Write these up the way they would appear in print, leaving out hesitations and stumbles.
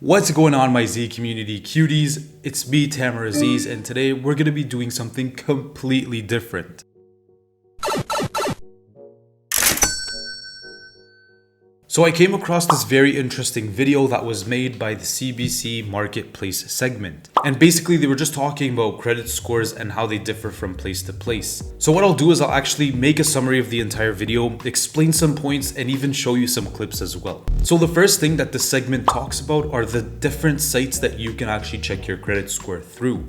What's going on, my Z community cuties? It's me, Azizz, and today we're going to be doing something completely different. So I came across this very interesting video that was made by the CBC Marketplace segment. And basically they were just talking about credit scores and how they differ from place to place. So what I'll do is I'll actually make a summary of the entire video, explain some points, and even show you some clips as well. So the first thing that this segment talks about are the different sites that you can actually check your credit score through.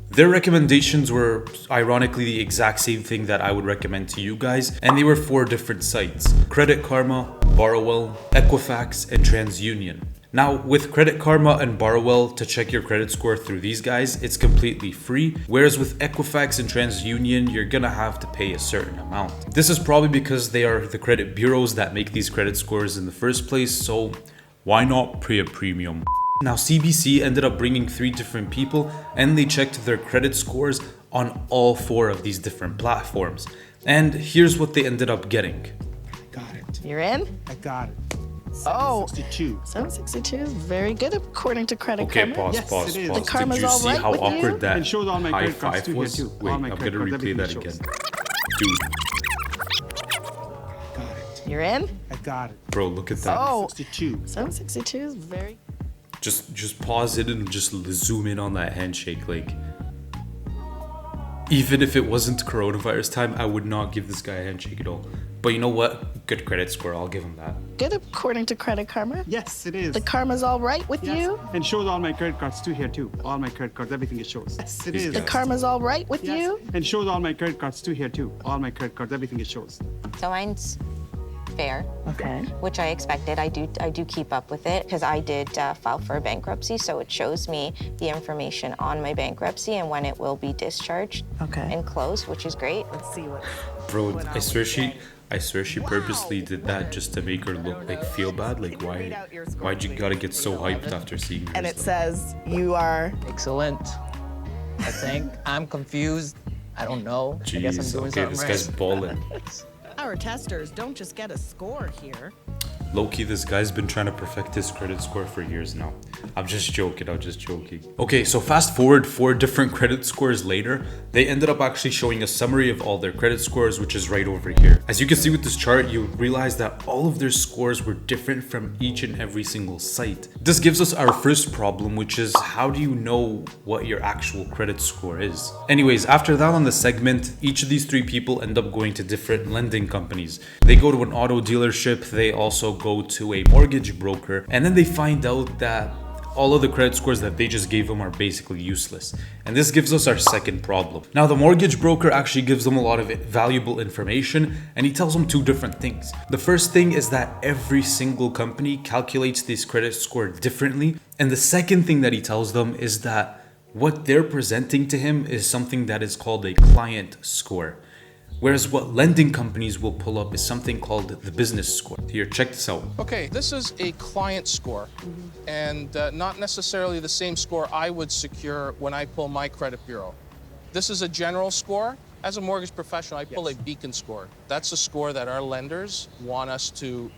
Their recommendations were ironically the exact same thing that I would recommend to you guys, and they were 4 different sites: Credit Karma, Borrowell, Equifax, and TransUnion. Now, with Credit Karma and Borrowell, to check your credit score through these guys, it's completely free, whereas with Equifax and TransUnion, you're gonna have to pay a certain amount. This is probably because they are the credit bureaus that make these credit scores in the first place, so why not pay a premium? Now, CBC ended up bringing 3 different people and they checked their credit scores on all 4 of these different platforms. And here's what they ended up getting. Got it. You're in? I got it. 762. 762 is very good according to Credit Karma. Okay, pause. It is. The Karma's Did you all see right how with awkward you? that It shows all my high credit cards five too here was? too. Wait, All my I'm credit gonna cards, replay that everything again. shows. Dude, Got it. You're in? I got it. bro, look at that. 62. 762 is very Just pause it and just zoom in on that handshake. Like, even if it wasn't coronavirus time, I would not give this guy a handshake at all. But you know what? Good credit score, I'll give him that. good according to Credit Karma. Yes, it is. The Karma's all right with Yes. you? And shows all my credit cards too here too. All my credit cards, everything it shows. Yes, it These is. The guys. Karma's all right with Yes. you? And shows all my credit cards too here too. All my credit cards, everything it shows. So mine's fair, Okay. which I expected. I do keep up with it because I did file for a bankruptcy, so it shows me the information on my bankruptcy and when it will be discharged Okay. and closed, which is great. Let's see what. Bro, I swear she purposely did that just to make her look like feel bad. Like, why'd you gotta get so hyped after seeing her? And it says you are Excellent. I think I'm confused. I don't know. I guess I'm Jeez, doing okay, something this right. guy's balling. Our testers don't just get a score here. Low-key, this guy's been trying to perfect his credit score for years now. I'm just joking. Okay, so fast forward 4 different credit scores later, they ended up actually showing a summary of all their credit scores, which is right over here. As you can see with this chart, you realize that all of their scores were different from each and every single site. This gives us our first problem, which is how do you know what your actual credit score is? Anyways, after that on the segment, each of these 3 people end up going to different lending companies. They go to an auto dealership, they also go to a mortgage broker, and then they find out that all of the credit scores that they just gave them are basically useless. And this gives us our second problem. Now, the mortgage broker actually gives them a lot of valuable information, and he tells them 2 different things. The first thing is that every single company calculates this credit score differently. And the second thing that he tells them is that what they're presenting to him is something that is called a client score. Whereas what lending companies will pull up is something called the business score. Here, check this out. Okay, this is a client score, and not necessarily the same score I would secure when I pull my credit bureau. This is a general score. As a mortgage professional, I pull a beacon score. That's a score that our lenders want us to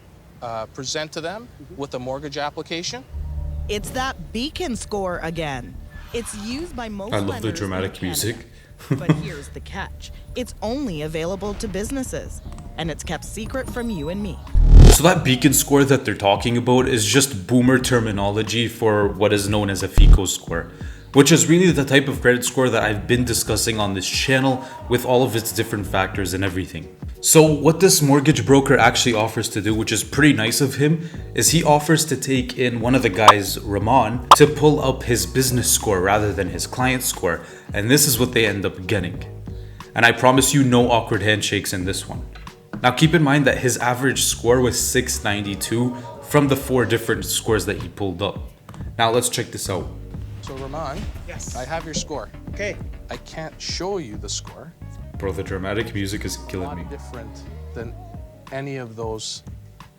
present to them with a mortgage application. It's that beacon score again. It's used by most I love the lenders in dramatic Canada. music. But here's the catch. It's only available to businesses, and it's kept secret from you and me. So that beacon score that they're talking about is just boomer terminology for what is known as a FICO score, which is really the type of credit score that I've been discussing on this channel with all of its different factors and everything. So what this mortgage broker actually offers to do, which is pretty nice of him, is he offers to take in one of the guys, Rahman, to pull up his business score rather than his client score. And this is what they end up getting. And I promise you no awkward handshakes in this one. Now keep in mind that his average score was 692 from the 4 different scores that he pulled up. Now let's check this out. So Rahman, Yes. I have your score. Okay. I can't show you the score. Bro, the dramatic music is A killing lot me. different than any of those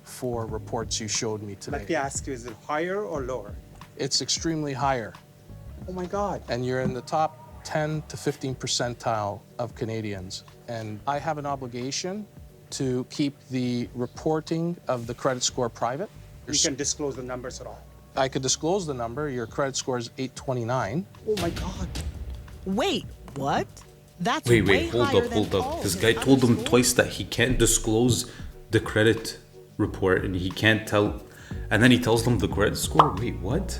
4 reports you showed me Let me today. ask you, is it higher or lower? It's extremely higher, Oh my God. and you're in the top 10 to 15 percentile of Canadians. And I have an obligation to keep the reporting of the credit score private. You can disclose the numbers at all. I could disclose the number. Your credit score is 829. Oh my God. Wait, what? That's Wait, way hold higher up, than hold up. all This his guy other told him scores. twice that he can't disclose the credit report and he can't tell, and then he tells them the credit score. Wait, what?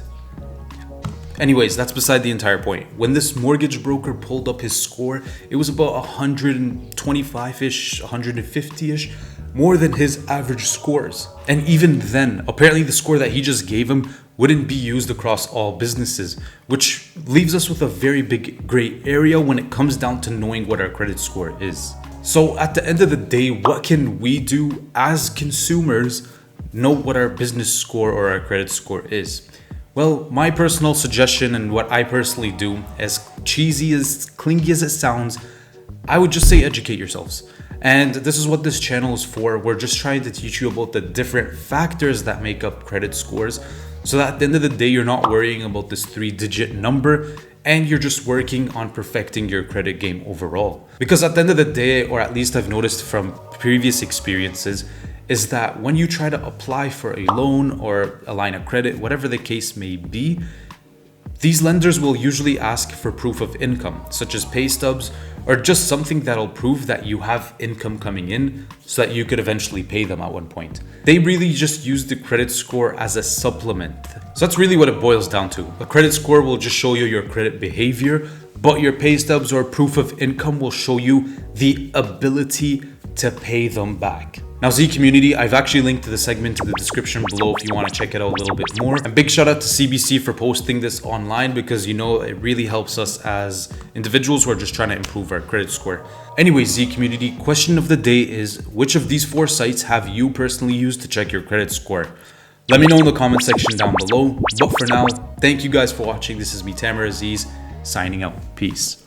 Anyways, that's beside the entire point. When this mortgage broker pulled up his score, it was about 125-ish, 150-ish, more than his average scores. And even then, apparently the score that he just gave him wouldn't be used across all businesses, which leaves us with a very big gray area when it comes down to knowing what our credit score is. So at the end of the day, what can we do as consumers know what our business score or our credit score is? Well, my personal suggestion and what I personally do, as cheesy, as clingy as it sounds, I would just say educate yourselves. And this is what this channel is for. We're just trying to teach you about the different factors that make up credit scores, so that at the end of the day, you're not worrying about this 3-digit number and you're just working on perfecting your credit game overall. Because at the end of the day, or at least I've noticed from previous experiences, is that when you try to apply for a loan or a line of credit, whatever the case may be, these lenders will usually ask for proof of income, such as pay stubs, or just something that'll prove that you have income coming in so that you could eventually pay them at one point. They really just use the credit score as a supplement. So that's really what it boils down to. A credit score will just show you your credit behavior, but your pay stubs or proof of income will show you the ability to pay them back. Now, ZCommunity, I've actually linked to the segment in the description below if you want to check it out a little bit more. And big shout out to CBC for posting this online, because you know it really helps us as individuals who are just trying to improve our credit score. Anyway, ZCommunity, question of the day is, which of these 4 sites have you personally used to check your credit score? Let me know in the comment section down below. But for now, thank you guys for watching. This is me, Azizz, signing out. Peace.